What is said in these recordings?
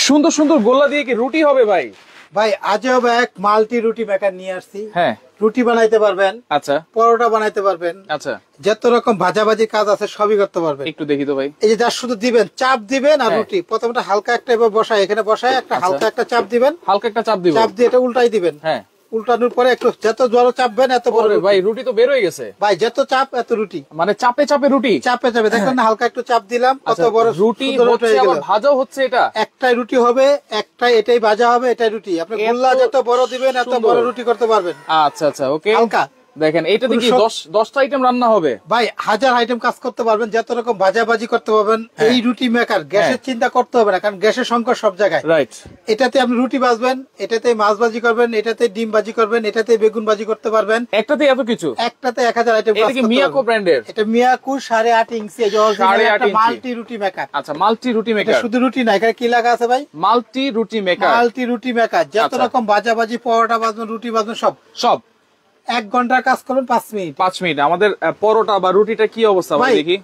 সুন্দর সুন্দর গোল্লা দিয়ে কি রুটি হবে ভাই? ভাই আজব এক মাল্টি রুটি মেকার নিয়ে আসছি। হ্যাঁ, রুটি বানাইতে পারবেন, আচ্ছা, পরোটা বানাইতে পারবেন, আচ্ছা, যত রকম ভাজাভাজি কাজ আছে সবই করতে পারবেন। একটু দেখি তো ভাই। এই যে যা শুধু দিবেন, চাপ দিবেন আর হ্যাঁ। রুটি প্রথমে হালকা একটা এবার বসায়, এখানে বসায় একটা আচ্ছা। হালকা একটা চাপ দিবেন, হালকা একটা চাপ দিব। চাপ দিয়ে এটা উল্টাই দিবেন। হ্যাঁ, উল্টানোর পরে একটু যত বড় চাপবেন এত বড় ওরে রুটি। ভাই রুটি তো বের হয়ে গেছে ভাই যত চাপ এত রুটি, মানে চাপে চাপে রুটি। চাপে চাপে দেখেন না, হালকা একটু চাপ দিলাম কত আচ্ছা, বড় রুটি সুন্দর হচ্ছে হয়ে গেল। আবার ভাজাও হচ্ছে এটা। একটাই রুটি হবে, একটা এটাই ভাজা হবে, এটাই রুটি। আপনি এত গোল্লা যত বড় দিবেন এত সুন্দর। বড় রুটি করতে পারবেন। আচ্ছা আচ্ছা, ওকে। হালকা দেখেন এইটা দেখি পুরো 10টা আইটেম রান্না হবে ভাই, হাজার আইটেম কাজ করতে পারবেন, যত রকম ভাজাভাজি করতে পারবেন। হ্যাঁ। এই রুটি মেকার গ্যাসের চিন্তা করতে হবে না, কারণ গ্যাসের সংকট সব জায়গায়। রাইট। এটাতে আপনি রুটি ভাজবেন, এটাতে মাছ ভাজি করবেন, এটাতে ডিম ভাজি করবেন, এটাতে বেগুন ভাজি করতে পারবেন। একটাতে এত কিছু। একটাতে 1000 আইটেম কাজ এটা করতে কি পারবেন। মিয়াকো ব্র্যান্ডের? এটা মিয়াকো 8.5 ইঞ্চি, এই যে original 8.5 একটা ইঞ্চি। মাল্টি রুটি মেকার। আচ্ছা, মাল্টি রুটি এটা মেকার। শুধু রুটি না, এখানে কি লাগা আছে ভাই? মাল্টি রুটি মেকার। মাল্টি রুটি মেকার, যত আচ্ছা। রকম ভাজাভাজি, পরোটা ভাজবেন, রুটি ভাজবেন, সব সব 1 ঘন্টার কাজ করবেন 5 মিনিট। 5 মিনিট। আমাদের পরোটা বা রুটিটা কি অবস্থা ভাই ভাই, দেখি।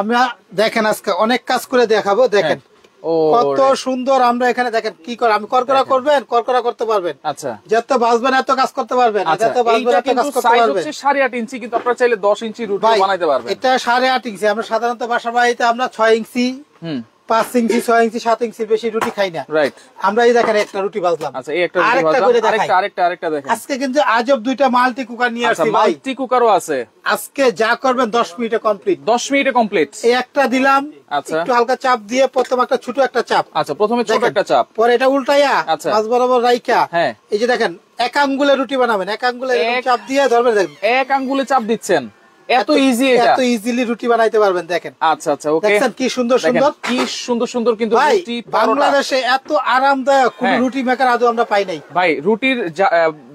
আমরা দেখেন আজকে অনেক কাজ করে দেখাবো, দেখেন ও কত সুন্দর। আমরা এখানে দেখেন কি করে, আমি করকরা করবেন, করকরা করতে পারবেন, আচ্ছা যত ভাজবেন এত কাজ করতে পারবেন, আচ্ছা। যত ভাজবেন এইটা এত কিন্তু কাজ করতে সাইজ পারবেন। হচ্ছে 8.5 ইঞ্চি, কিন্তু আপনারা চাইলে 10 ইঞ্চি রুটি ভাই বানাইতে পারবেন। এটা 8.5 ইঞ্চি। আমরা সাধারণত বাসা বাড়িতে আমরা 6 ইঞ্চি, হুম, 5 ইঞ্চি, 6 ইঞ্চি, 7 ইঞ্চির বেশি রুটি খাই না। রাইট। আমরা এই দেখেন একটা রুটি ভাজলাম। আচ্ছা, এই একটা রুটি আরেকটা ভাজলাম, করে দেখাই। আরেকটা দেখেন। আজকে কিন্তু আজব 2টা মাল্টি কুকার নিয়ে আচ্ছা, আসছি ভাই। মাল্টি কুকারও আছে। আজকে যা করবেন 10 মিনিটে কমপ্লিট। 10 মিনিটে কমপ্লিট। এই একটা দিলাম, আচ্ছা। একটু হালকা চাপ দিয়ে প্রথম একটা ছোট একটা চাপ, আচ্ছা, প্রথমে ছোট দেখেন। একটা চাপ, পরে এটা উল্টাইয়া আচ্ছা। মাছ বরাবর রাইখা, হ্যাঁ। এই যে দেখেন এক আঙ্গুলে রুটি বানাবেন, এক আঙ্গুলে এরকম এক- চাপ দিয়ে ধরবেন, দেখেন এক আঙ্গুলে চাপ দিচ্ছেন। এত ইজি এটা। এত ইজিলি রুটি বানাইতে পারবেন। দেখেন আচ্ছা আচ্ছা, ওকে। দেখছেন কি সুন্দর দেখেন সুন্দর। কি সুন্দর সুন্দর কিন্তু ভাই রুটি পরোটা। বাংলাদেশে এত আরামদায়ক কোন হ্যাঁ। রুটি মেকার আদৌ আমরা পাই নাই। ভাই রুটির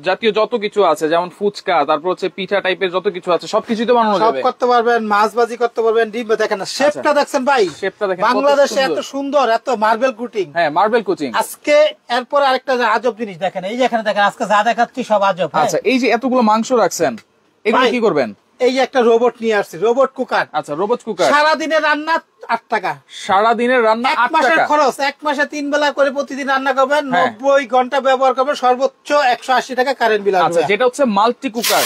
জাতীয় যত কিছু আছে, যেমন ফুচকা, তারপর হচ্ছে পিঠা টাইপের যত কিছু আছে সবকিছুই তো বানানো সব যাবে। করতে পারবেন, মাছ ভাজি করতে পারবেন, ডিম। দেখেন না শেপটা দেখছেন ভাই, শেপটা দেখেন কত বাংলাদেশে সুন্দর। এত সুন্দর, এত মার্বেল কুটিং। হ্যাঁ, মার্বেল কোচিং। আজকে এরপর আরেকটা আজব জিনিস দেখেন, এই যে এখানে দেখেন আজকে যা দেখাচ্ছি সব আজব। হ্যাঁ। আচ্ছা, এই যে এতগুলো মাংস রাখছেন, এগুলো ভাই, কি করবেন? এই যে একটা রোবট নিয়ে আসছি, রোবট কুকার। আচ্ছা, রোবট কুকার। সারাদিনের রান্না 8 টাকা, সারা দিনের রান্না 1 8 মাসের টাকা। খরচ। 1 মাসে 3 বেলা করে প্রতিদিন রান্না করবেন, হ্যাঁ। 90 ঘন্টা ব্যবহার করবেন, সর্বোচ্চ 180 টাকা কারেন্ট বিল আচ্ছা, আসবে। যেটা হচ্ছে মাল্টি কুকার,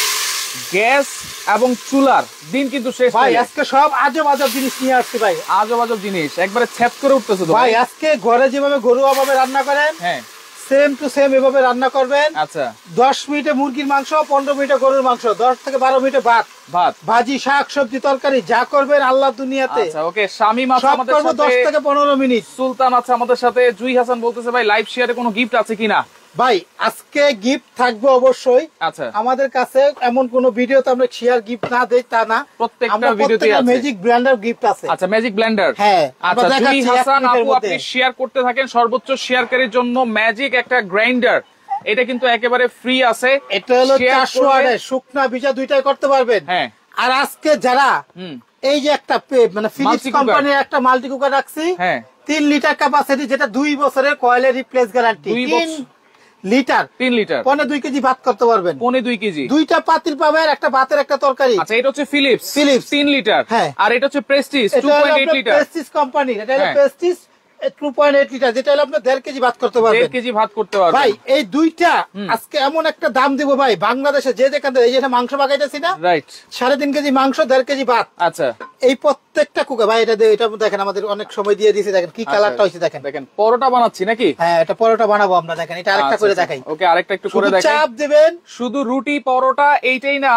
গ্যাস এবং চুলার দিন কিন্তু শেষ ভাই হয়ে আজকে সব আজব আজব জিনিস নিয়ে আসছি ভাই। আজব আজব জিনিস একবারে ছ্যাপ করে উঠতেছে তো ভাই আজকে ঘরে যেভাবে ঘরোয়া ভাবে রান্না করেন, হ্যাঁ, সেম টু সেম এভাবে রান্না করবেন। আচ্ছা। 10 মিনিটে মুরগির মাংস, 15 মিনিটে গরুর মাংস, 10 থেকে 12 মিনিটে ভাত, ভাত। ভাজি, শাক, সবজি, তরকারি, যা করবেন আল্লাহ দুনিয়াতে আচ্ছা, ওকে। শামিম আছে সব আমাদের করবো সাথে, 10 থেকে 15 মিনিট। সুলতান আছে আমাদের সাথে, জুই হাসান বলতেছে ভাই লাইভ শেয়ারে কোনো গিফট আছে কিনা। ভাই আজকে গিফট থাকবে অবশ্যই। আচ্ছা, আমাদের কাছে এমন কোন ভিডিওতে আমরা শেয়ার গিফট না দেই তা না, প্রত্যেকটা ভিডিওতে আছে ম্যাজিক ব্র্যান্ডের গিফট আছে। আচ্ছা, ম্যাজিক ব্লেন্ডার। হ্যাঁ, আচ্ছা, আমরা জুই দেখাচ্ছি এক হাসান মিনিটের আপু, মধ্যে। আপনি শেয়ার করতে থাকেন। সর্বোচ্চ শেয়ারকারীর জন্য ম্যাজিক একটা গ্রাইন্ডার, এটা কিন্তু একেবারে ফ্রি আছে। এটা হলো শেয়ার 400 করলে- ওয়াটের, শুকনা ভিজা দুইটাই করতে পারবেন। হ্যাঁ। আর আজকে যারা হুম, এই যে একটা মানে ফিলিপস Multi cooker। কোম্পানির একটা মাল্টি কুকার রাখছি, হ্যাঁ, 3 লিটার ক্যাপাসিটি, যেটা 2 বছরের কয়েলের replace guarantee. 2 3 litre 3 litre, 2 KG ভাত করতে পারবেন। 2 কেজি। দুইটা পাতিল পাবেন, একটা ভাতের একটা তরকারি। আচ্ছা, এটা হচ্ছে ফিলিপস Philips। 3 লিটার। হ্যাঁ। আর এটা হচ্ছে প্রেস্টিজ এটা হলো 2.8 আপনার লিটার। প্রেস্টিজ কোম্পানির, এটা হলো হ্যাঁ। প্রেস্টিজ 2.8 লিটার, যেটা হলো আপনার 1.5 কেজি ভাত করতে পারবেন। 1.5 কেজি ভাত করতে পারবেন ভাই এই দুইটা আজকে এমন একটা দাম দিব ভাই, বাংলাদেশে যে যেখান থেকে, এই যে মাংস পাকাইতেছি না, রাইট। 3.5 কেজি মাংস, 1.5 কেজি ভাত। আচ্ছা, এই প্রত্যেকটা কুকার ভাই, এটা দেখেন আমাদের অনেক সময় দিয়ে দিয়েছি, দেখেন কি কালারটা হয়েছে দেখেন। দেখেন পরোটা বানাচ্ছি নাকি। হ্যাঁ, এটা পরোটা বানাবো আমরা, দেখেন এটা আরেকটা করে দেখাই। ওকে, আরেকটা একটু করে শুধু দেখাই। চাপ দিবেন। শুধু রুটি পরোটা এইটাই না,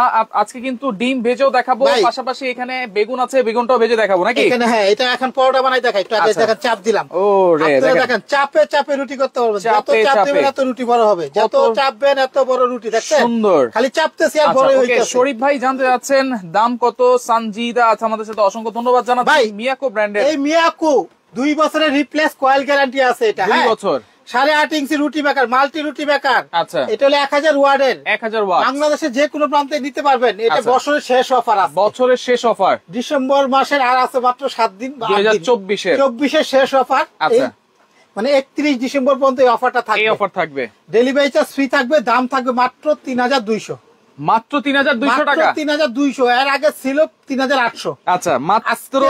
আজকে কিন্তু ডিম ভেজেও দেখাবো, ভাই। পাশাপাশি এখানে বেগুন আছে, বেগুনটাও ভেজে দেখাবো নাকি। এখানে হ্যাঁ, এটা এখন পরোটা বানাই দেখাই। একটু আগে আচ্ছা। দেখেন চাপ দিলাম। ও রে, আপনারা দেখেন দেখেন চাপে চাপে রুটি করতে পারবেন, যত চাপে চাপ চাপে। দিবেন এত রুটি বড় হবে, যত কত চাপবেন এত বড় রুটি। দেখছেন সুন্দর। খালি চাপতেছি আর আচ্ছা, বড় ওকে, হইতেছে। শরীফ ভাই জানতে যাচ্ছেন দাম কত। সানজিদা আছে আমাদের সাথে, অসংখ্য ধন্যবাদ জানাচ্ছি। ভাই, মিয়াকো ব্র্যান্ডের এই মিয়াকো 2 বছরের রিপ্লেস কয়েল গ্যারান্টি আছে এটা। 2 হ্যাঁ, বছর 8.5 ইঞ্চি রুটি মেকার, মাল্টি রুটি মেকার। আচ্ছা, এটা হলো 1000 ওয়াটের, 1000 ওয়াট, বাংলাদেশে যে কোনো প্রান্তে নিতে পারবেন। এটা আচ্ছা। বছরের শেষ অফার আছে, বছরের শেষ অফার ডিসেম্বর মাসের আর আছে মাত্র 7 দিন, 2024 24 শেষ অফার। আচ্ছা, মানে 31 ডিসেম্বর পর্যন্ত এই অফারটা এই থাকবে। অফার থাকবে। ডেলিভারি চার্জ ফ্রি থাকবে, দাম থাকবে মাত্র 3200। মাত্র 3200 টাকা। 3200, এর আগে ছিল 3800। আচ্ছা, মাত্র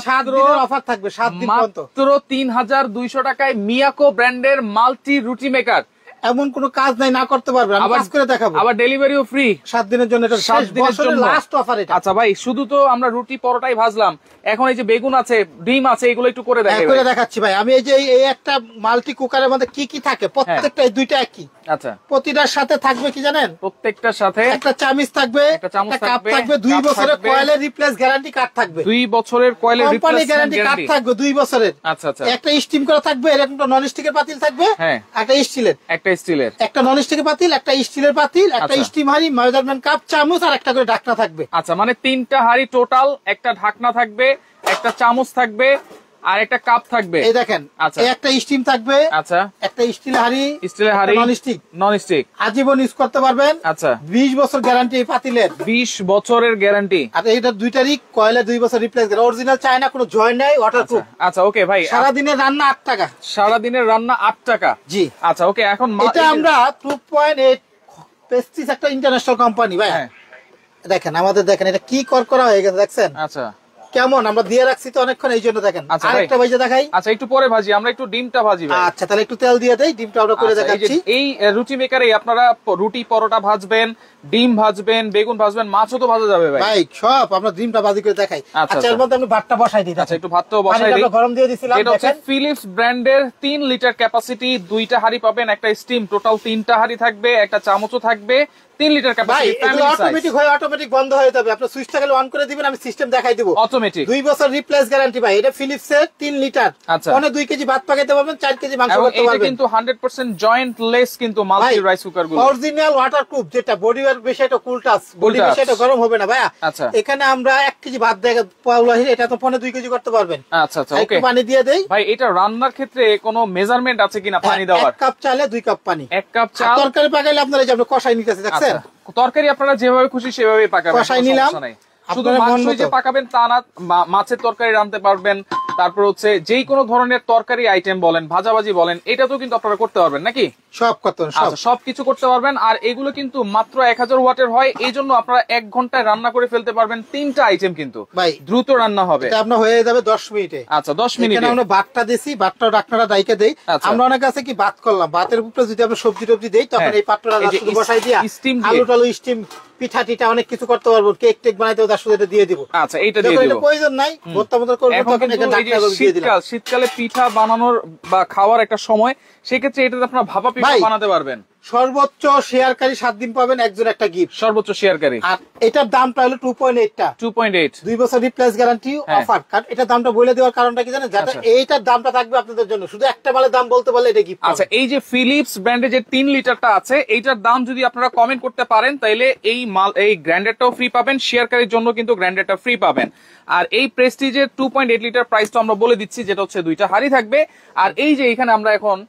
7 দিনের অফার থাকবে, 7 দিন পর্যন্ত মাত্র 3200 টাকায় মিয়াকো ব্র্যান্ডের মাল্টি রুটি মেকার। এমন কোনো কাজ নাই না করতে পারবে, আমি কাজ করে দেখাবো। আবার ডেলিভারিও ফ্রি 7 দিনের জন্য, এটা 7 দিনের জন্য লাস্ট অফার এটা। আচ্ছা ভাই, শুধু তো আমরা রুটি পরোটাই ভাজলাম, এখন এই যে বেগুন আছে, ডিম আছে, এগুলো একটু করে দেখাই করে দেখাচ্ছি ভাই। আমি এই যে এই একটা মাল্টি কুকারের মধ্যে কি কি থাকে, প্রত্যেকটা এই দুইটা একই। আচ্ছা, প্রতিটার সাথে থাকবে কি জানেন, প্রত্যেকটার সাথে একটা চামিচ থাকবে, একটা চামচ একটা কাপ থাকবে, থাকবে, 2 কাপ বছরের থাকবে, কয়েলের রিপ্লেস গ্যারান্টি কার্ড থাকবে, 2 বছরের কয়েলের কোম্পানি গ্যারান্টি কার্ড গ্যারান্টি থাকবে 2 বছরের। আচ্ছা আচ্ছা, একটা স্টিম করা থাকবে, এরকম একটা নন স্টিকের পাতিল থাকবে, হ্যাঁ, একটা স্টিলের, একটা স্টিলের, একটা নন স্টিকের পাতিল, একটা স্টিলের পাতিল, একটা আচ্ছা। স্টিম হাঁড়ি, মেজারমেন্ট কাপ, চামচ আর একটা করে ঢাকনা থাকবে। আচ্ছা, মানে 3টা হাঁড়ি টোটাল, একটা ঢাকনা থাকবে, একটা চামচ থাকবে আর একটা কাপ থাকবে। এই দেখেন, আচ্ছা, এই একটা স্টিম থাকবে, আচ্ছা, একটা স্টিল হাঁড়ি, স্টিলের হাঁড়ি, নন স্টিক, নন স্টিক, আজীবন ইউজ করতে পারবেন। আচ্ছা, 20 বছর গ্যারান্টি এই পাতিলের, 20 বছরের গ্যারান্টি। আর এইটা দুইটারই কয়েলের 2 বছর রিপ্লেস গ্যারান্টি, অরিজিনাল চায়না, কোনো জয় নাই, ওয়াটারপ্রুফ। আচ্ছা ওকে ভাই, সারাদিনের রান্না 8 টাকা। সারাদিনের রান্না 8 টাকা। জি, আচ্ছা ওকে, এখন এটা আমরা 2.8 পেস্টিস, একটা ইন্টারন্যাশনাল কোম্পানি ভাই। হ্যাঁ, দেখেন আমাদের, দেখেন এটা কি করা হয়ে গেছে, দেখছেন আচ্ছা কেমন আমরা দিয়ে রাখছি তো অনেকক্ষণ, এই জন্য দেখেন। আচ্ছা ভাই, আরেকটা ভাইজা দেখাই। আচ্ছা একটু পরে ভাজি, আমরা একটু ডিমটা ভাজি ভাই। আচ্ছা, তাহলে একটু তেল দিয়ে দেই, ডিমটা আমরা করে আচ্ছা, এই যে দেখাচ্ছি। এই রুটি মেকারে আপনারা রুটি পরোটা ভাজবেন, ডিম ভাজবেন, বেগুন ভাজবেন, মাছও তো ভাজা যাবে ভাই। ভাই সব আমরা ডিমটা বাজি করে দেখাই। আচ্ছা, আচ্ছা, এর মধ্যে আমি ভাতটা বসাই দিই। আচ্ছা, একটু ভাতটাও বসাই পানিটা দিই। আমরা গরম দিয়ে দিছিলাম, এটা হচ্ছে দেখেন। ফিলিপস ব্র্যান্ডের 3 লিটার ক্যাপাসিটি, 2টা হাঁড়ি পাবেন, একটা স্টিম, টোটাল 3টা হাঁড়ি থাকবে, একটা চামচও থাকবে, 3 লিটার ভাই ক্যাপাসিটি, এগুলো ফ্যামিলি সাইজ, অটোমেটিক হয়, অটোমেটিক বন্ধ হয়ে যাবে। আপনি সুইচটা খালি অন করে দিবেন, আমি সিস্টেম দেখাই দিব। অটোমেটিক, 2 বছর রিপ্লেস গ্যারান্টি ভাই। এটা ফিলিপস এর 3 লিটার, আচ্ছা, মানে 2 কেজি ভাত পাকাইতে পারবেন, 4 কেজি মাংস এবং করতে এটা পারবেন। কিন্তু 100% জয়েন্ট লেস কিন্তু মাল্টি রাইস কুকার গুলো, অরিজিনাল ওয়াটারপ্রুফ, যেটা বডি ওয়ার বেশি, এটা কুল টাচ, বডি touch। বেশি, এটা গরম হবে না ভাইয়া। আচ্ছা, এখানে আমরা 1 কেজি ভাত দেয় পাউলা, এটা তো 2 কেজি করতে পারবেন। আচ্ছা আচ্ছা একটু ওকে পানি দিয়ে দেই ভাই। এটা রান্নার ক্ষেত্রে কোনো মেজারমেন্ট আছে কিনা পানি দেওয়ার? 1 কাপ চালে 2 কাপ পানি। 1 কাপ আর চাল, তরকারি পাকাইলে আপনারা এই যে আপনি কষাই নিতেছে, দেখছেন? আচ্ছা, তরকারি আপনারা যেভাবে খুশি সেভাবে পাকাবেন, কষাই কোনো নিলাম, সমস্যা নাই। শুধু আপনারা মন মাংস যে মতো। পাকাবেন তা না, মাছের তরকারি রাঁধতে পারবেন, তারপর হচ্ছে যেই কোনো ধরনের তরকারি আইটেম বলেন, ভাজাভাজি বলেন, এটা তো কিন্তু আপনারা করতে পারবেন নাকি? সব কত সব, আচ্ছা, সবকিছু করতে পারবেন। আর এগুলো কিন্তু মাত্র 1000 ওয়াটের হয়, এই জন্য আপনারা 1 ঘন্টায় রান্না করে ফেলতে পারবেন 3টা আইটেম, কিন্তু ভাই দ্রুত রান্না হবে। এটা আপনার হয়ে যাবে 10 মিনিটে। আচ্ছা, 10 মিনিটে। এখানে আমরা ভাতটা দিছি, ভাতটা ডাকনাটা ডাইকে দেই। আচ্ছা। আমরা অনেক আছে কি ভাত করলাম, ভাতের উপরে যদি আমরা সবজি টবজি দেই, তখন হ্যাঁ। এই পাত্রটা এই যে শুধু বসাই দিয়া স্টিম দিয়ে। আলু টালু স্টিম, পিঠা টিঠা অনেক কিছু করতে পারবো, কেক টেক বানাইতে তার সাথে এটা দিয়ে দিব। আচ্ছা, এইটা দিয়ে যখন দিব। এটা প্রয়োজন নাই, ভর্তা মতো করবো, এখন তখন কিন্তু এখানে এই যে ঢাকনা দিয়ে দিলাম। শীতকালে পিঠা বানানোর বা খাওয়ার একটা সময়, সেক্ষেত্রে এটাতে আপনারা ভাপা পিঠা ভাই, বানাতে পারবেন। সর্বোচ্চ শেয়ারকারী 7 দিন পাবেন, একজন একটা গিফট। সর্বোচ্চ শেয়ারকারী। আর এটার দামটা হলো 2.8 টা, 2.8। 2 বছর রিপ্লেস গ্যারান্টি হ্যাঁ। অফার। কারণ এটার দামটা বলে দেওয়ার কারণটা কি জানেন, যাতে আচ্ছা। এইটার দামটা থাকবে আপনাদের জন্য, শুধু একটা মালের দাম বলতে পারলে এটা গিফট। আচ্ছা, এই যে ফিলিপস ব্র্যান্ডের যে 3 লিটারটা আছে, এইটার দাম যদি আপনারা কমেন্ট করতে পারেন, তাইলে এই গ্র্যান্ডারটাও ফ্রি পাবেন, শেয়ারকারীর জন্য কিন্তু গ্র্যান্ডারটা ফ্রি পাবেন। আর এই প্রেস্টিজের 2.8 লিটার প্রাইসটা আমরা বলে দিচ্ছি, যেটা হচ্ছে 2টা হাঁড়ি থাকবে। আর এই যে এখানে আমরা এখন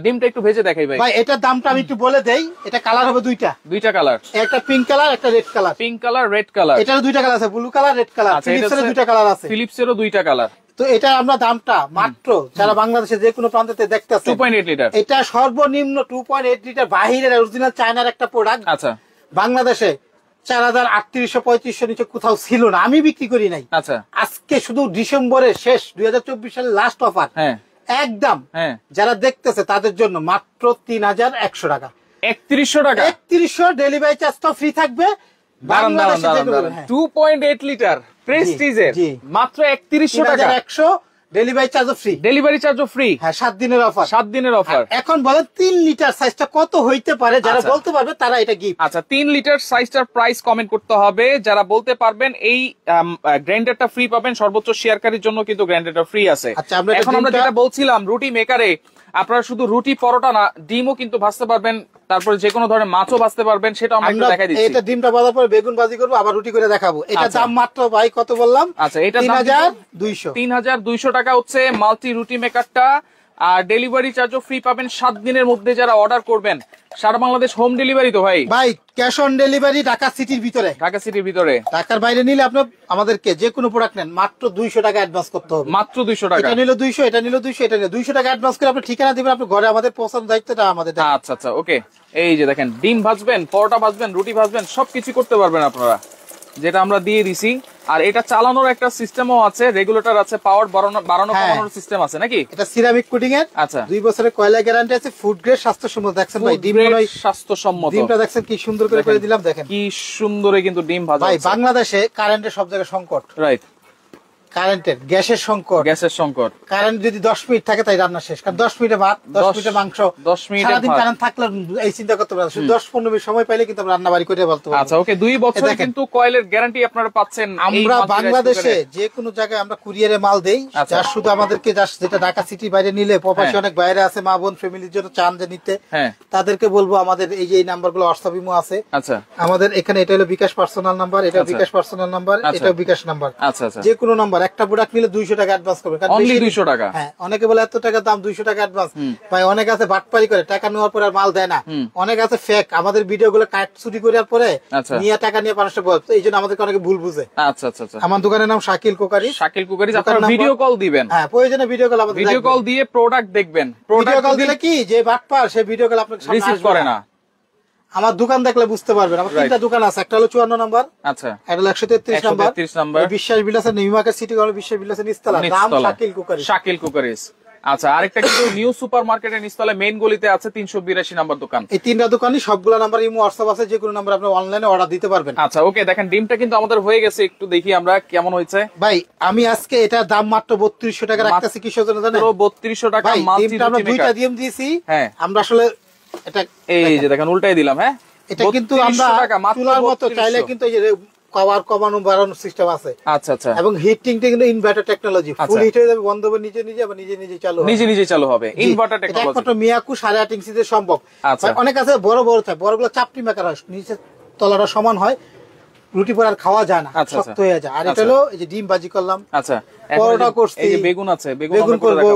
ডিমটা একটু ভেজে দেখাই ভাই। ভাই এটার দামটা আমি একটু বলে দেই। এটা কালার হবে 2টা, 2টা কালার, একটা পিঙ্ক কালার, একটা red colour. Pink colour, red colour. এটারও 2টা কালার আছে, ব্লু কালার, রেড কালার। আচ্ছা, এটা ফিলিপসের হচ্ছে 2টা কালার আছে। ফিলিপসেরও 2টা কালার। তো এটা আমরা দামটা মাত্র, যারা বাংলাদেশে যে কোনো প্রান্তে দেখতেছে, 2.8 লিটার। এটা সর্বনিম্ন 2.8 লিটার বাহিরের অরিজিনাল চায়নার একটা প্রোডাক্ট। আচ্ছা বাংলাদেশে 4300-3500 নিচে কোথাও ছিল না, আমি বিক্রি করি নাই। আচ্ছা, আজকে শুধু ডিসেম্বরের শেষ 2024 সালের লাস্ট অফার, হ্যাঁ একদম হ্যাঁ, যারা দেখতেছে তাদের জন্য মাত্র 3100 টাকা। 3100 টাকা। 3100, ডেলিভারি চার্জ তো ফ্রি থাকবে। বাংলাদেশে যে কোনো, হ্যাঁ। 2.8 লিটার প্রেস্টিজের জি। মাত্র 3100 টাকা, 3100, ডেলিভারি চার্জও ফ্রি। ডেলিভারি চার্জও ফ্রি। হ্যাঁ, 7 দিনের অফার। 7 দিনের অফার। এখন বলেন 3 লিটার সাইজটা কত হইতে পারে, যারা আচ্ছা। বলতে পারবে তারা এটা গিফট। আচ্ছা, 3 লিটার সাইজটার প্রাইস কমেন্ট করতে হবে, যারা বলতে পারবেন এই গ্রাইন্ডারটা ফ্রি পাবেন। সর্বোচ্চ শেয়ারকারীর জন্য কিন্তু গ্রাইন্ডারটা ফ্রি আছে। আচ্ছা, আমরা এখন আমরা যেটা বলছিলাম, রুটি মেকারে আপনারা শুধু রুটি পরোটা না, ডিমও কিন্তু ভাজতে পারবেন, তারপরে যে কোনো ধরনের মাছও ভাজতে পারবেন, সেটা আমরা একটু দেখাই দিচ্ছি। এটা ডিমটা বাজার পরে বেগুন ভাজি করবো, আবার রুটি করে দেখাবো। এটা আচ্ছা। দাম মাত্র ভাই কত বললাম? আচ্ছা, এটা 3200। 3200 টাকা হচ্ছে মাল্টি রুটি মেকারটা। আর ডেলিভারি চার্জও ফ্রি পাবেন 7 দিনের মধ্যে যারা অর্ডার করবেন। সারা বাংলাদেশ হোম ডেলিভারি তো ভাই? ভাই ক্যাশ অন ডেলিভারি ঢাকা সিটির ভিতরে। ঢাকা সিটির ভিতরে। ঢাকার বাইরে নিলে আপনার আমাদেরকে যে কোনো প্রোডাক্ট নেন মাত্র 200 টাকা অ্যাডভান্স করতে হবে। মাত্র 200 টাকা। এটা নিল 200, এটা নিল 200, এটা নিল 200 টাকা অ্যাডভান্স করে আপনি ঠিকানা দিবেন, আপনি ঘরে আমাদের পৌঁছানোর দায়িত্বটা আমাদের। আচ্ছা আচ্ছা ওকে। এই যে দেখেন ডিম ভাজবেন, পরোটা ভাজবেন, রুটি ভাজবেন, সবকিছু করতে পারবেন আপনারা, যেটা আমরা দিয়ে দিছি। আর এটা চালানোর একটা সিস্টেমও আছে, রেগুলেটর আছে, পাওয়ার বাড়ানো কমানোর সিস্টেম আছে নাকি? এটা সিরামিক কোটিং এর। আচ্ছা 2 বছরের কয়লা গ্যারান্টি আছে, ফুড গ্রেড স্বাস্থ্যসম্মত। দেখছেন ভাই ডিম নয় স্বাস্থ্যসম্মত। ডিমটা দেখছেন কি সুন্দর করে দিলাম, দেখেন কি সুন্দরে কিন্তু ডিম ভাজা। ভাই বাংলাদেশে কারেন্টের সব জায়গায় সংকট। রাইট। কারেন্টের, গ্যাসের সংকট। গ্যাসের সংকট। কারেন্ট যদি 10 মিনিট থাকে তাই রান্না শেষ, কারণ 10 মিনিটে ভাত, 10 মিনিটে মাংস, 10 মিনিটে সারাদিন কারেন্ট থাকলে এই চিন্তা করতে পারেন। 10-15 মিনিট সময় পাইলে কিন্তু আমরা রান্না বাড়ি করে বলতে পারবো। আচ্ছা ওকে। 2 বছর কিন্তু কয়েলের গ্যারান্টি আপনারা পাচ্ছেন। আমরা বাংলাদেশে যে কোনো জায়গায় আমরা কুরিয়ারে মাল দেই, যার শুধু আমাদেরকে যেটা ঢাকা সিটির বাইরে নিলে প্রবাসী অনেক বাইরে আছে, মা বোন ফ্যামিলির জন্য চান যে নিতে, তাদেরকে বলবো আমাদের এই যে এই নাম্বারগুলো হোয়াটসঅ্যাপ ইমো আছে। আচ্ছা আমাদের এখানে এটা হলো বিকাশ পার্সোনাল নাম্বার, এটা বিকাশ পার্সোনাল নাম্বার, এটা বিকাশ নাম্বার। আচ্ছা আচ্ছা। যে কোনো নাম্বার, একটা প্রোডাক্ট নিলে 200 টাকা অ্যাডভান্স করবে। অনলি 200 টাকা। হ্যাঁ, অনেকে বলে এত টাকা দাম, 200 টাকা অ্যাডভান্স। ভাই অনেক আছে বাটপারি করে টাকা নেওয়ার পরে আর মাল দেয় না, অনেক আছে ফেক আমাদের ভিডিও গুলো কাট চুরি করার পরে নিয়ে টাকা নিয়ে মানুষটা বলে, এই জন্য আমাদেরকে অনেকে ভুল বুঝে। আচ্ছা আচ্ছা আচ্ছা। আমার দোকানের নাম শাকিল কুকারি। শাকিল কুকারি। আপনারা ভিডিও কল দিবেন। হ্যাঁ প্রয়োজনে ভিডিও কল, আমাদের ভিডিও কল দিয়ে প্রোডাক্ট দেখবেন। ভিডিও কল দিলে কি যে বাটপার সে ভিডিও কল আপনাকে রিসিভ করে না। আমার দোকান দেখলে বুঝতে পারবেন। আমার 3টা দোকান আছে, একটা হলো 54 নাম্বার, আচ্ছা একটা হলো 133 নাম্বার, 133 নাম্বার বিশ্বাস বিলাসের নিউ মার্কেট সিটি কর্নার, বিশ্বাস বিলাসের নিচতলা, নাম শাকিল কুকারি। শাকিল কুকারিস। আচ্ছা আরেকটা কিন্তু নিউ সুপার মার্কেটের নিচতলা মেইন গলিতে আছে 382 নাম্বার দোকান। এই 3টা দোকানই সবগুলা নাম্বার ইমো হোয়াটসঅ্যাপ আছে, যে কোনো নাম্বার আপনি অনলাইনে অর্ডার দিতে পারবেন। আচ্ছা ওকে। দেখেন ডিমটা কিন্তু আমাদের হয়ে গেছে, একটু দেখি আমরা কেমন হয়েছে। ভাই আমি আজকে এটার দাম মাত্র 3200 টাকা রাখতেছি। কিসের জন্য জানেন? 3200 টাকা ডিমটা আমরা 2টা ডিম দিয়েছি। হ্যাঁ আমরা আসলে এটা এই যে দেখেন উল্টাই দিলাম। হ্যাঁ এটা কিন্তু আমরা চুলার মতো চাইলে কিন্তু এই যে পাওয়ার কমানো বাড়ানোর সিস্টেম আছে। আচ্ছা আচ্ছা। এবং হিটিংটা কিন্তু ইনভার্টার টেকনোলজি, ফুল হিট হয়ে যাবে, বন্ধ হবে নিজে নিজে, আবার নিজে নিজে চালু হবে, নিজে নিজে চালু হবে, ইনভার্টার টেকনোলজি। একমাত্র মিয়াকু 8.5 ইঞ্চিতে সম্ভব। আচ্ছা অনেক আছে বড় বড় থাকে, বড়গুলো চাপটি মেকার হয়, নিচে তলাটা সমান হয়, রুটি পর আর খাওয়া যায় না, শক্ত হয়ে যায়। আর এটা হলো এই যে ডিম ভাজি করলাম, আচ্ছা পরোটা করছি, এই যে বেগুন আছে, বেগুন করব।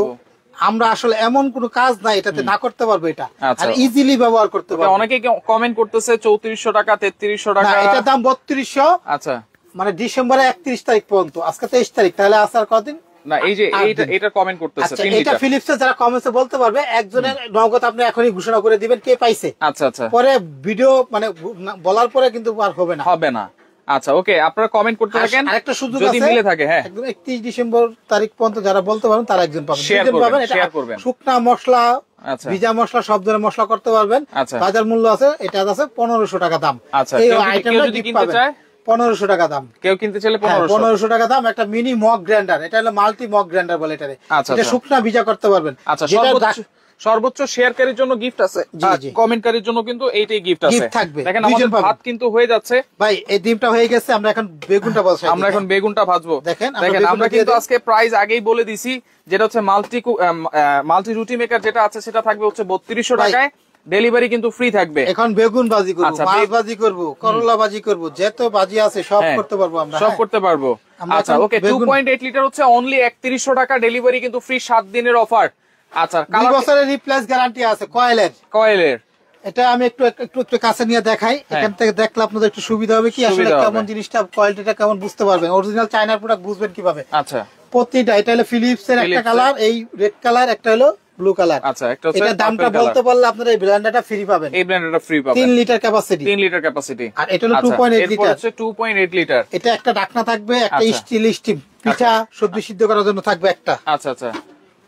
আমরা আসলে এমন কোন কাজ নাই এটাতে না করতে পারবো, এটা আর ইজিলি ব্যবহার করতে পারবো। অনেকে কমেন্ট করতেছে 3400 টাকা 3300 টাকা, এটার দাম 3200। আচ্ছা মানে ডিসেম্বরের 31 তারিখ পর্যন্ত, আজকে 23 তারিখ, তাহলে আসার কদিন না। এই যে এটা কমেন্ট করতেছে, এটা ফিলিপসে যারা কমেন্টসে বলতে পারবে, একজনের নগদ আপনি এখনই ঘোষণা করে দিবেন কে পাইছে। আচ্ছা আচ্ছা। পরে ভিডিও মানে বলার পরে কিন্তু আর হবে না, হবে না। আচ্ছা ওকে, আপনারা কমেন্ট করতে থাকেন, আরেকটা সুযোগ যদি মিলে থাকে। হ্যাঁ একদম 31 ডিসেম্বর তারিখ পর্যন্ত যারা বলতে পারেন তারা একজন পাবেন, দুজন পাবেন। এটা শুকনা মশলা, ভিজা মশলা, সব ধরনের মশলা করতে পারবেন। বাজার মূল্য আছে, এটা আছে 1500 টাকা দাম। এই আইটেমটা যদি কিনতে চায় 1500 টাকা দাম, কেউ কিনতে চাইলে 1500 টাকা দাম। একটা মিনি মগ গ্রাইন্ডার, এটা হলো মাল্টি মগ গ্রাইন্ডার বলে এটারে। এটা শুকনা ভিজা করতে পারবেন। আচ্ছা সর্বোচ্চ শেয়ারকারীর জন্য গিফট আছে, কমেন্টকারীর জন্য কিন্তু এইটাই গিফট আছে, থাকবে। দেখেন আমাদের ভাত কিন্তু হয়ে যাচ্ছে ভাই, এই ডিমটা হয়ে গেছে, আমরা এখন বেগুনটা বসাই, আমরা এখন বেগুনটা ভাজবো। দেখেন আমরা কিন্তু আজকে প্রাইস আগেই বলে দিছি, যেটা হচ্ছে মাল্টি রুটি মেকার যেটা আছে সেটা থাকবে হচ্ছে 3200 টাকায়, ডেলিভারি কিন্তু ফ্রি থাকবে। এখন বেগুন ভাজি করব, মাছ ভাজি করব, করলা ভাজি করব, যত ভাজি আছে সব করতে পারবো আমরা, সব করতে পারবো। আচ্ছা ওকে। 2.8 লিটার হচ্ছে অনলি 3100 টাকা, ডেলিভারি কিন্তু ফ্রি, 7 দিনের অফার। আচ্ছা 2 বছরের রিপ্লেস গ্যারান্টি আছে কয়েলের। এটা আমি একটু কাছে নিয়ে দেখাই, এখান থেকে দেখলে আপনাদের একটু সুবিধা হবে, কি আসলে কেমন জিনিসটা, কোয়ালিটিটা কেমন বুঝতে পারবেন, অরিজিনাল চায়নার প্রোডাক্ট বুঝবেন কিভাবে। আচ্ছা প্রতিটা, এটা হলো ফিলিপস এর একটা কালার, এই রেড কালার, একটা হলো ব্লু কালার। আচ্ছা এটা দামটা বলতে পারলে আপনারা এই ব্লেন্ডারটা ফ্রি পাবেন, এই ব্লেন্ডারটা ফ্রি পাবেন। 3 লিটার ক্যাপাসিটি, 3 লিটার ক্যাপাসিটি। আর এটা হলো 2.8 লিটার, হচ্ছে 2.8 লিটার। এটা একটা ঢাকনা থাকবে, একটা স্টিল পিঠা সবজি সিদ্ধ করার জন্য থাকবে একটা। আচ্ছা আচ্ছা,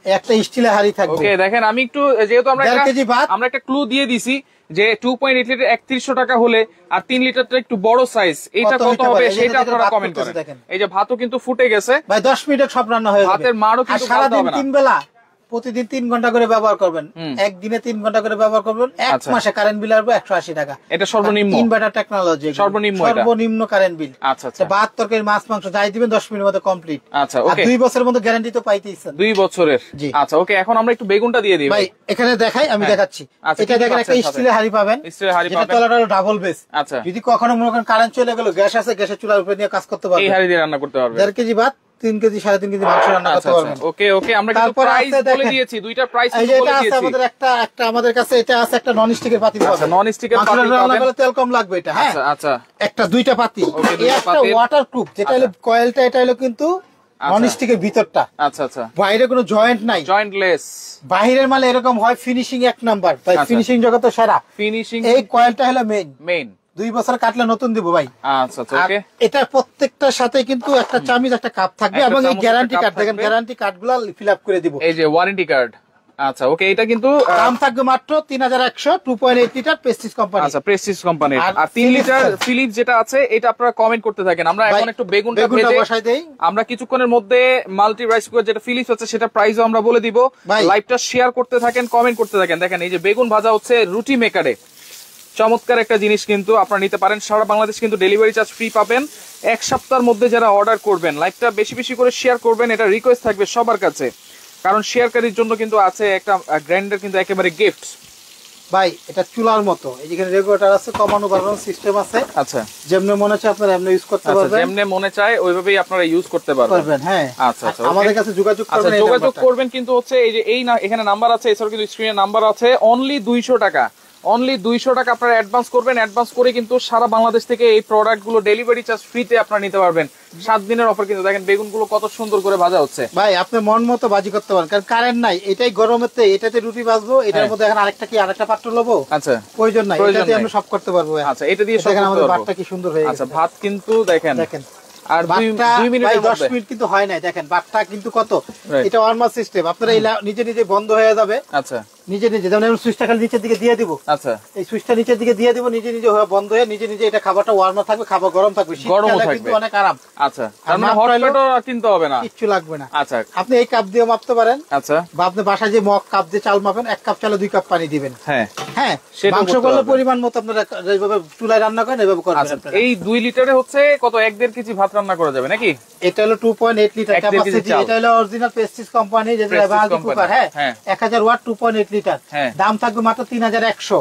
একটা স্টিলের হাড়ি থাকবে। ওকে দেখেন আমি একটু, যেহেতু আমরা একটা ক্লু দিয়ে দিছি যে 2.8 লিটার 3100 টাকা হলে, আর 3 লিটারটা একটু বড় সাইজ, এটা কত হবে সেটা আপনারা কমেন্ট করেন। এই যে ভাতও কিন্তু ফুটে গেছে ভাই, 10 মিনিটে সব রান্না হয়ে যাবে। ভাতের মারও কিন্তু সারাদিন 3 বেলা প্রতিদিন 3 ঘন্টা করে ব্যবহার করবেন, একদিনে 3 ঘন্টা করে ব্যবহার করবেন, এক মাসে কারেন্ট বিল আসবে 180 টাকা। এটা সর্বনিম্ন ইনভার্টার টেকনোলজি, সর্বনিম্ন কারেন্ট বিল। আচ্ছা আচ্ছা। ভাত তরকারি মাছ মাংস যাই দিবেন 10 মিনিটের মধ্যে কমপ্লিট। আচ্ছা ওকে। 2 বছরের মধ্যে গ্যারান্টি তো পাইতেইছেন, 2 বছরের। আচ্ছা ওকে, এখন আমরা একটু বেগুনটা দিয়ে দিই ভাই। এখানে দেখাই, আমি দেখাচ্ছি। এটা দেখেন একটা স্টিলের হাড়ি পাবেন, স্টিলের হাড়ি পাবেন, তলাটা হলো ডাবল বেস। আচ্ছা যদি কখনো মনে করেন কারেন্ট চলে গেল, গ্যাস আছে, গ্যাসের চুলার উপরে নিয়ে কাজ করতে পারবেন, এই হাড়ি দিয়ে রান্না করতে পারবেন। 1.5 কেজি ভাত 3 কেজি 3.5 কেজি মাংস রান্না করতে পারবেন। ওকে ওকে, আমরা কিন্তু প্রাইস বলে দিয়েছি, দুইটা প্রাইস বলে দিয়েছি। আমাদের একটা আমাদের কাছে এটা আছে, একটা নন স্টিকের পাতিল পাবেন। আচ্ছা, নন স্টিকের পাতিল পাবেন, রান্না করলে তেল কম লাগবে এটা। হ্যাঁ আচ্ছা, একটা দুইটা পাতিল, একটা ওয়াটারপ্রুফ, যেটা হলো কয়েলটা, এটা হলো কিন্তু নন স্টিকের ভিতরটা। আচ্ছা আচ্ছা, বাইরে কোনো জয়েন্ট নাই, জয়েন্টলেস। বাইরের মাল এরকম হয়, ফিনিশিং এক নাম্বার, ভাই ফিনিশিং জগতে সেরা ফিনিশিং। এই কয়েলটা হলো মেইন 2 বছর কাটলে নতুন দিব ভাই। আচ্ছা আচ্ছা, ওকে। এটা প্রত্যেকটার সাথে কিন্তু একটা চামিচ, একটা কাপ থাকবে, এবং এই গ্যারান্টি কার্ড, দেখেন গ্যারান্টি কার্ডগুলো ফিল আপ করে দিব, এই যে ওয়ারেন্টি কার্ড। আচ্ছা ওকে, এটা কিন্তু দাম থাকবে মাত্র 3100, 2.8 লিটার প্রেস্টিজ কোম্পানি। আচ্ছা, প্রেস্টিজ কোম্পানির। আর 3 লিটার ফিলিপস যেটা আছে, এটা আপনারা কমেন্ট করতে থাকেন। আমরা এখন একটু বেগুনটা বসাই দেই। আমরা কিছুক্ষণের মধ্যে মাল্টি রাইস কুকার যেটা ফিলিপস আছে সেটা প্রাইসও আমরা বলে দিব। লাইভটা শেয়ার করতে থাকেন, কমেন্ট করতে থাকেন। দেখেন এই যে বেগুন ভাজা হচ্ছে রুটি মেকারে, চমৎকার একটা জিনিস কিন্তু আপনারা নিতে পারেন। সারা বাংলাদেশ কিন্তু ডেলিভারি চার্জ ফ্রি পাবেন। 1 সপ্তাহের মধ্যে যারা অর্ডার করবেন, লাইভটা বেশি বেশি করে শেয়ার করবেন, এটা রিকোয়েস্ট থাকবে সবার কাছে, কারণ শেয়ারকারীর জন্য কিন্তু আছে একটা গ্রাইন্ডার, কিন্তু একেবারে গিফট ভাই। এটা চুলার মতো, এইখানে রেগুলেটর আছে, কমানো বাড়ানো সিস্টেম আছে। আচ্ছা, যেমনে মনে চায় আপনারা এমনি ইউজ করতে পারবেন, যেমনে মনে চায় ওইভাবেই আপনারা ইউজ করতে পারবেন। হ্যাঁ আচ্ছা আচ্ছা, আমাদের কাছে যোগাযোগ করবেন। যোগাযোগ করবেন কিন্তু হচ্ছে এই যে এখানে নাম্বার আছে, এছাড়াও কিন্তু স্ক্রিনে নাম্বার আছে। অনলি 200 টাকা, অনলি 200 টাকা আপনারা অ্যাডভান্স করবেন। অ্যাডভান্স করে কিন্তু সারা বাংলাদেশ থেকে এই প্রোডাক্ট গুলো ডেলিভারি চার্জ ফ্রিতে আপনারা নিতে পারবেন। 7 দিনের অফার কিন্তু। দেখেন বেগুনগুলো কত সুন্দর করে ভাজা হচ্ছে ভাই, আপনি মন মতো ভাজি করতে পারেন, কারণ কারেন্ট নাই। এটাই গরমেতে এটাতে রুটি ভাজবো, এটার মধ্যে এখন আরেকটা পাত্র লবো, আচ্ছা প্রয়োজন নাই, এটাতে আমরা সব করতে পারবো। আচ্ছা, এটা দিয়ে দেখেন আমাদের ভাতটা কি সুন্দর হয়ে গেছে। আচ্ছা, ভাত কিন্তু দেখেন আর 2 মিনিট 10 মিনিট কিন্তু হয় নাই। দেখেন ভাতটা কিন্তু কত, এটা ওয়ার্মার সিস্টেম, আপনারা নিজে নিজে বন্ধ হয়ে যাবে। আচ্ছা, নিজে নিজে, যেমন আমি সুইচটা খালি নিচের দিকে দিয়ে দিব। আচ্ছা, এই সুইচটা নিচের দিকে দিয়ে দিব, নিজে নিজে বন্ধ হয়ে নিজে নিজে এটা খাবারটা ওয়ার্মার থাকবে, খাবার গরম থাকবে, শীতকালে কিন্তু অনেক আরাম। আচ্ছা, আর মানে হট প্লেটও কিনতে হবে না, কিচ্ছু লাগবে না। আচ্ছা, আপনি এই কাপ দিয়ে মাপতে পারেন। আচ্ছা, বা আপনি বাসায় যে মগ কাপ দিয়ে চাল মাপেন, 1 কাপ চালে 2 কাপ পানি দিবেন। হ্যাঁ হ্যাঁ, মাংস করলে পরিমাণ মতো আপনারা যেভাবে চুলায় রান্না করেন এভাবে করবেন। এই 2 লিটারে হচ্ছে কত 1.5 কেজি ভাত রান্না করা যাবে নাকি? এটা হলো 2.8 লিটার ক্যাপাসিটি। এটা হলো অরিজিনাল প্রেস্টিজ কোম্পানি, যেটা মাল্টি কুকার। হ্যাঁ 1000 ওয়াট 2.8 লিটার। দাম থাকবে মাত্র 3100।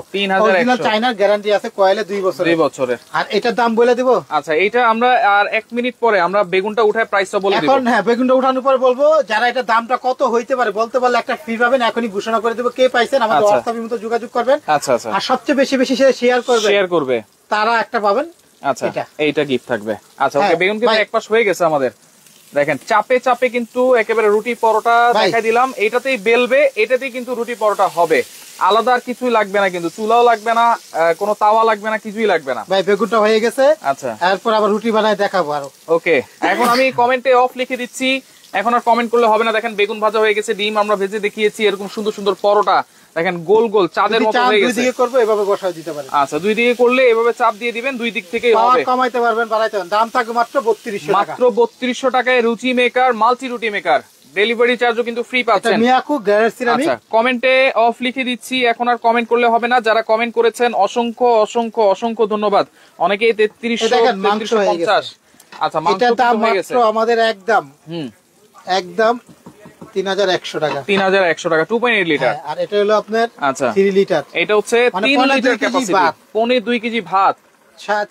অরিজিনাল চায়নার গ্যারান্টি আছে, কয়েলে 2 বছরের। আর এটার দাম বলে দেব। আচ্ছা, এটা আমরা আর 1 মিনিট পরে আমরা বেগুনটা উঠায় প্রাইসটা বলে দেব। এখন হ্যাঁ, বেগুনটা উঠানোর পর বলবো। যারা এটা দামটা কত হইতে পারে বলতে পারলে একটা ফ্রি পাবেন, এখনই ঘোষণা করে দেব। কে পাইছেন আমাদের হোয়াটসঅ্যাপের মতো যোগাযোগ করবেন। আচ্ছা আচ্ছা, আর সবচেয়ে বেশি বেশি শেয়ার করবে তারা একটা পাবেন। আচ্ছা, এইটা গিফট থাকবে। আচ্ছা ওকে, বেগুন কিন্তু এক পাশ হয়ে গেছে আমাদের। দেখেন চাপে চাপে কিন্তু একেবারে রুটি পরোটা দেখাই দিলাম। এটাতেই বেলবে, এটাতেই কিন্তু রুটি পরোটা হবে। আলাদা আর কিছুই লাগবে না, কিন্তু চুলাও লাগবে না, কোনো তাওয়া লাগবে না, কিছুই লাগবে না। ভাই বেগুনটা হয়ে গেছে। আচ্ছা, এরপর আবার রুটি বানায় দেখাবো আরো। ওকে, এখন আমি কমেন্টে অফ লিখে দিচ্ছি, এখন আর কমেন্ট করলে হবে না। দেখেন বেগুন ভাজা হয়ে গেছে, ডিম আমরা ভেজে দেখিয়েছি, এরকম সুন্দর সুন্দর পরোটা দেখেন গোল গোল চাঁদের মতো হয়ে গেছে। দুই দিকে করব, এভাবে বসায় দিতে পারেন। আচ্ছা, দুই দিকে করলে এভাবে চাপ দিয়ে দিবেন, দুই দিক থেকেই হবে। পাওয়ার কমাইতে পারবেন, বাড়াইতে পারবেন। দাম থাকবে মাত্র 3200 টাকা। মাত্র 3200 টাকায় রুটি মেকার, মাল্টি রুটি মেকার। ডেলিভারি চার্জও কিন্তু ফ্রি পাচ্ছেন। Miyako garage ceramic. আচ্ছা, কমেন্টে অফ লিখে দিচ্ছি, এখন আর কমেন্ট করলে হবে না। যারা কমেন্ট করেছেন অসংখ্য অসংখ্য অসংখ্য ধন্যবাদ। অনেকেই 3350। আচ্ছা, মাংসের দাম মাত্র আমাদের একদম 3100 টাকা। 3100 টাকা 2.8 লিটার। আর এটা হলো আপনার 3 লিটার। এটা হচ্ছে 3 লিটার ক্যাপাসিটি। 2.5 কেজি ভাত,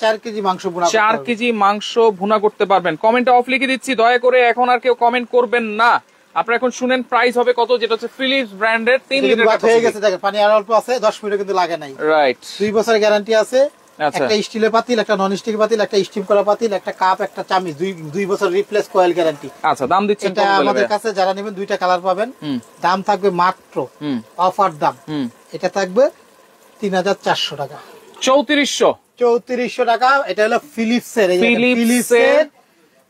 4 কেজি মাংস ভুনা, 4 কেজি মাংস ভুনা করতে পারবেন। কমেন্টে অফ লিখে দিচ্ছি, দয়া করে এখন আর কেউ কমেন্ট করবেন না। আপনারা এখন শুনেন প্রাইস হবে কত, যেটা হচ্ছে ফিলিপস ব্র্যান্ডের 3 লিটার ক্যাপাসিটি। হয়ে গেছে, দেখেন পানি আর অল্প আছে, 10 মিনিট কিন্তু লাগে নাই। রাইট, 2 বছরের গ্যারান্টি আছে। একটা স্টিলের পাতিল, একটা নন স্টিক পাতিল, একটা স্টিম করা পাতিল, একটা কাপ, একটা চামচ, 2 বছর রিপ্লেস কয়েল গ্যারান্টি। আচ্ছা, দাম দিচ্ছেন এটা আমাদের কাছে যারা নেবেন 2টা কালার পাবেন। দাম থাকবে মাত্র অফার দাম, এটা থাকবে 3400 টাকা। 3400 টাকা। এটা হলো ফিলিপসের। ফিলিপসের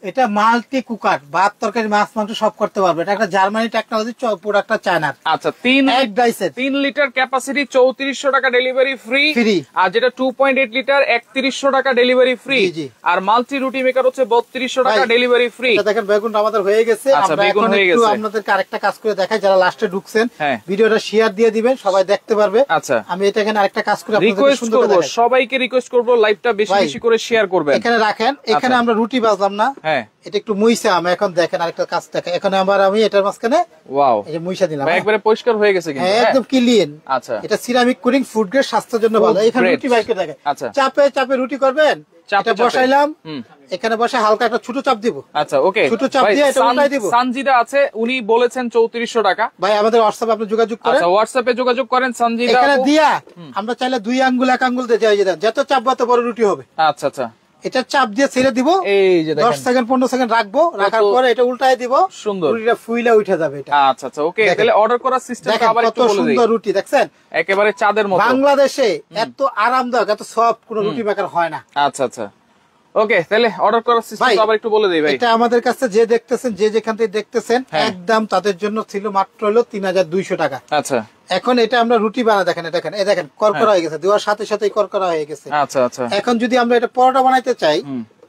এটা মাল্টি কুকার, ভাত তরকারি মাছ মাংস সব করতে পারবে। এটা একটা জার্মানি টেকনোলজি প্রোডাক্টটা চায়নার। আচ্ছা, 3 লিটার ক্যাপাসিটি, 3400 টাকা ডেলিভারি ফ্রি। আর যেটা 2.8 লিটার 3100 টাকা ডেলিভারি ফ্রি। আর মাল্টি রুটি মেকার হচ্ছে 3200 টাকা ডেলিভারি ফ্রি। দেখেন বেগুনটা আমাদের হয়ে গেছে। আমরা এখন একটু আপনাদেরকে আরেকটা কাজ করে দেখাই, যারা লাস্টে ঢুকছেন ভিডিওটা শেয়ার দিয়ে দিবেন, সবাই দেখতে পারবে। আচ্ছা, আমি এটা এখানে আরেকটা কাজ করে আপনাদের সুন্দর করে দেখাই। সবাইকে রিকোয়েস্ট করব লাইভটা বেশি বেশি করে শেয়ার করবেন। এখানে রাখেন, এখানে আমরা রুটি ভাজলাম না, এটা একটু মুইসা আমি এখন দেখেন আরেকটা কাজ দেখেন। এখন আবার আমি এটার মাঝখানে ওয়াও এই যে মুইসা দিলাম, একবারে পরিষ্কার হয়ে গেছে কিন্তু একদম ক্লিন। আচ্ছা, এটা সিরামিক কোটিং, ফুড গ্রেড, স্বাস্থ্যের জন্য ভালো। এখানে রুটি বাইর করে দেখেন। আচ্ছা, চাপে চাপে রুটি করবেন, এটা বসাইলাম, এখানে বসে হালকা একটা ছোট চাপ দিব। আচ্ছা ওকে, ছোট চাপ দিয়ে এটা উল্টাই দিব। সানজিদা আছে, উনি বলেছেন 3400 টাকা। ভাই আমাদের হোয়াটসঅ্যাপে আপনি যোগাযোগ করেন। আচ্ছা হোয়াটসঅ্যাপে যোগাযোগ করেন সানজিদা। এখানে দিয়া আমরা চাইলে 2 আঙ্গুল 1 আঙ্গুল দিয়ে যাই, যত চাপ তত বড় রুটি হবে। আচ্ছা আচ্ছা, এটা চাপ দিয়ে ছেড়ে দিব, এই যে 10 সেকেন্ড 15 সেকেন্ড রাখবো, রাখার পরে এটা উল্টাই দিব, সুন্দর রুটিটা ফুইলা উঠে যাবে এটা। আচ্ছা আচ্ছা ওকে, তাহলে অর্ডার করার সিস্টেমটা আবার একটু বলে দেই। সুন্দর রুটি দেখছেন, একেবারে চাঁদের মতো। বাংলাদেশে এত আরামদায়ক এত সফট কোনো রুটি মেকার হয় না। আচ্ছা আচ্ছা ওকে, তাহলে অর্ডার করার সিস্টেমটা আবার একটু বলে দেই ভাই। এটা আমাদের কাছে যে দেখতেছেন, যে যেখান থেকে দেখতেছেন, একদম তাদের জন্য ছিল মাত্র হলো 3200 টাকা। আচ্ছা এখন এটা আমরা রুটি বানা, দেখেন দেখেন, এই দেখেন করকরা হয়ে গেছে, দেওয়ার সাথে সাথেই করকরা হয়ে গেছে। আচ্ছা আচ্ছা, এখন যদি আমরা এটা পরোটা বানাইতে চাই,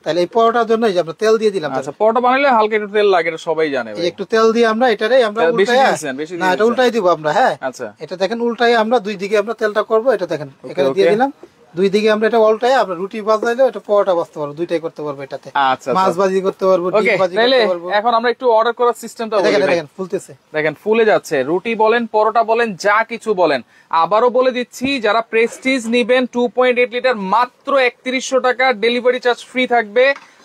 তাহলে এই পরোটার জন্য এই যে আমরা তেল দিয়ে দিলাম। আচ্ছা, পরোটা বানাইলে হালকা একটু তেল লাগে, এটা সবাই জানে ভাই। একটু তেল দিয়ে আমরা এটারে আমরা না এটা উল্টাই দিব আমরা। হ্যাঁ আচ্ছা, এটা দেখেন উল্টাই আমরা দুই দিকে আমরা তেলটা করব, এটা দেখেন এখানে দিয়ে দিলাম, দুই দিকে আমরা এটা উল্টাই আমরা রুটি বাজাইলে এটা পরোটা বাজতে পারবো, দুইটাই করতে পারবো এটাতে। আচ্ছা, মাছ ভাজি করতে পারবো, ডিম ভাজি করতে পারবো। এখন আমরা একটু অর্ডার করার সিস্টেমটা বলি। দেখেন ফুলতেছে, দেখেন ফুলে যাচ্ছে, রুটি বলেন পরোটা বলেন যা কিছু বলেন। আবারও বলে দিচ্ছি, যারা প্রেস্টিজ নিবেন 2.8 লিটার মাত্র 3100 টাকা, ডেলিভারি চার্জ ফ্রি থাকবে।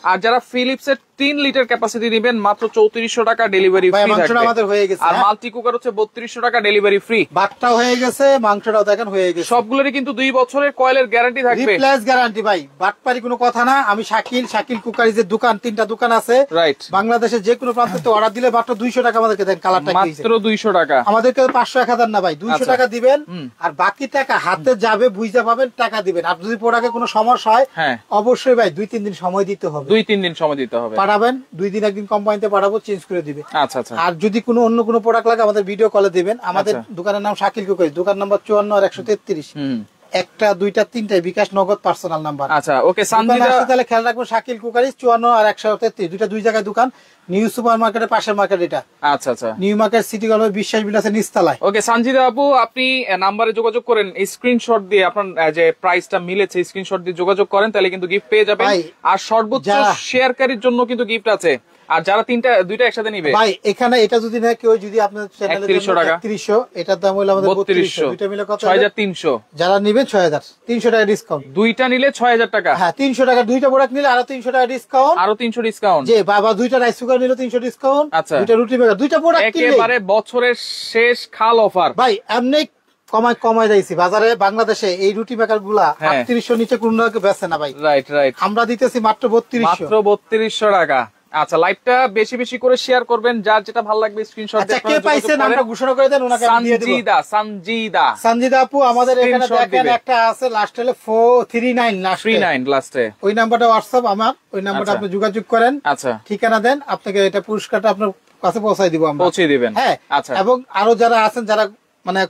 আর যারা ফিলিপস এর 3 লিটার ক্যাপাসিটি নিবেন মাত্র 3400 টাকা, ডেলিভারি ফ্রি থাকবে। আমাদের হয়ে গেছে। আর মাল্টি কুকার হচ্ছে 3200 টাকা, ডেলিভারি ফ্রি। ভাতটাও হয়ে গেছে, মাংসটাও দেখেন হয়ে গেছে। সবগুলোরই কিন্তু 2 বছরের কয়েলের গ্যারান্টি থাকবে, রিপ্লেস গ্যারান্টি ভাই। বাটপারি কোনো কথা না। আমি শাকিল কুকারিজের দোকান, 3টা দোকান আছে রাইট, বাংলাদেশে যে কোনো প্রান্তে অর্ডার দিলে মাত্র 200 টাকা আমাদেরকে দেন। কালারটা মাত্র 200 টাকা, আমাদেরকে 500 1000 না ভাই, 200 টাকা দিবেন। আর বাকি টাকা হাতে যাবে, বুঝতে পাবেন, টাকা দিবেন। আর যদি প্রোডাক্টে কোনো সমস্যা হয়, অবশ্যই ভাই 2-3 দিন সময় দিতে হবে। 2-3 দিন সময় দিতে হবে। পাঠাবেন 2 দিন, একদিন কোম্পানিতে পাঠাবো, চেঞ্জ করে দিবে। আচ্ছা আচ্ছা। আর যদি কোনো অন্য কোনো প্রোডাক্ট লাগে আমাদের ভিডিও কলে দিবেন। আমাদের দোকানের নাম শাকিল কুকারি, দোকান নাম্বার 54 আর 133। একটা দুইটা তিনটাই বিকাশ নগদ পার্সোনাল নাম্বার। আচ্ছা ওকে, সানজিদা তাহলে খেয়াল রাখবো শাকিল কুকারি 54 আর 133, দুইটা দুই জায়গায় দোকান। নিউ সুপার মার্কেটের পাশের মার্কেট এটা। আচ্ছা আচ্ছা, নিউ মার্কেট সিটি কলেজ বিশ্বাস বিলাসের নিচতলায়। ওকে সানজিদা আপু, আপনি নাম্বারে যোগাযোগ করেন, স্ক্রিনশট দিয়ে আপনার যে প্রাইসটা মিলেছে স্ক্রিনশট দিয়ে যোগাযোগ করেন, তাহলে কিন্তু গিফট পেয়ে যাবেন। আর সর্বোচ্চ শেয়ারকারীর জন্য কিন্তু গিফট আছে। আর যারা দুইটা একসাথে নিবে ভাই, এখানে এটা যদি না কেউ যদি আপনার চ্যানেলে 3100, এটার দাম হলো আমাদের 3200, দুইটা মিলে কত? 6300। যারা নেবেন 6300 টাকা ডিসকাউন্ট। দুইটা নিলে 6000 টাকা। হ্যাঁ 300 টাকা, দুইটা প্রোডাক্ট নিলে আরো 300 টাকা ডিসকাউন্ট। আরো 300 ডিসকাউন্ট। যে বাবা দুইটা রাইস কুকার নিলে 300 ডিসকাউন্ট। আচ্ছা, দুইটা রুটি মেকার, দুইটা প্রোডাক্ট কিনলে একেবারে বছরের শেষ খাল অফার ভাই। এমনি কমাই যাইছি বাজারে। বাংলাদেশে এই রুটি মেকার গুলা 3800 নিচে কোন বেচে না ভাই। রাইট রাইট, আমরা দিতেছি মাত্র 3200 টাকা। আচ্ছা, লাইভটা বেশি বেশি করে শেয়ার করবেন, যার যেটা ভালো লাগবে স্ক্রিনশট দিয়ে কে পাইছেন আমরা ঘোষণা করে দেন, ওনাকে আমি দিয়ে দেব। সানজিদা আপু আমাদের এখানে দেখেন একটা আছে লাস্ট হলো 439 লাস্টে, ওই নাম্বারটা হোয়াটসঅ্যাপ আমার, ওই নাম্বারটা আপনি যোগাযোগ করেন। আচ্ছা, ঠিকানা দেন, আপনাকে এটা পুরস্কারটা আপনার কাছে পৌঁছাই দিব আমরা, পৌঁছে দিবেন। হ্যাঁ আচ্ছা, এবং আরো যারা আছেন যারা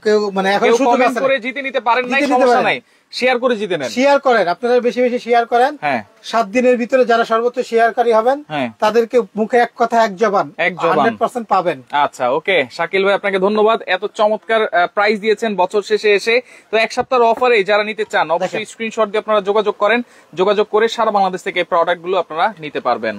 কেউ এখন সুযোগ আছে করে জিতে নিতে পারেন না, সমস্যা নাই, শেয়ার করে জিতে নেন। শেয়ার করেন, আপনারা বেশি বেশি শেয়ার করেন। হ্যাঁ 7 দিনের ভিতরে যারা সর্বোচ্চ শেয়ারকারী হবেন তাদেরকে মুখে এক কথা এক জবান 100% পাবেন। আচ্ছা ওকে, শাকিল ভাই আপনাকে ধন্যবাদ, এত চমৎকার প্রাইস দিয়েছেন বছর শেষে এসে। তো এক সপ্তাহের অফারে যারা নিতে চান অবশ্যই স্ক্রিনশট দিয়ে আপনারা যোগাযোগ করেন, যোগাযোগ করে সারা বাংলাদেশ থেকে এই প্রোডাক্ট গুলো আপনারা নিতে পারবেন।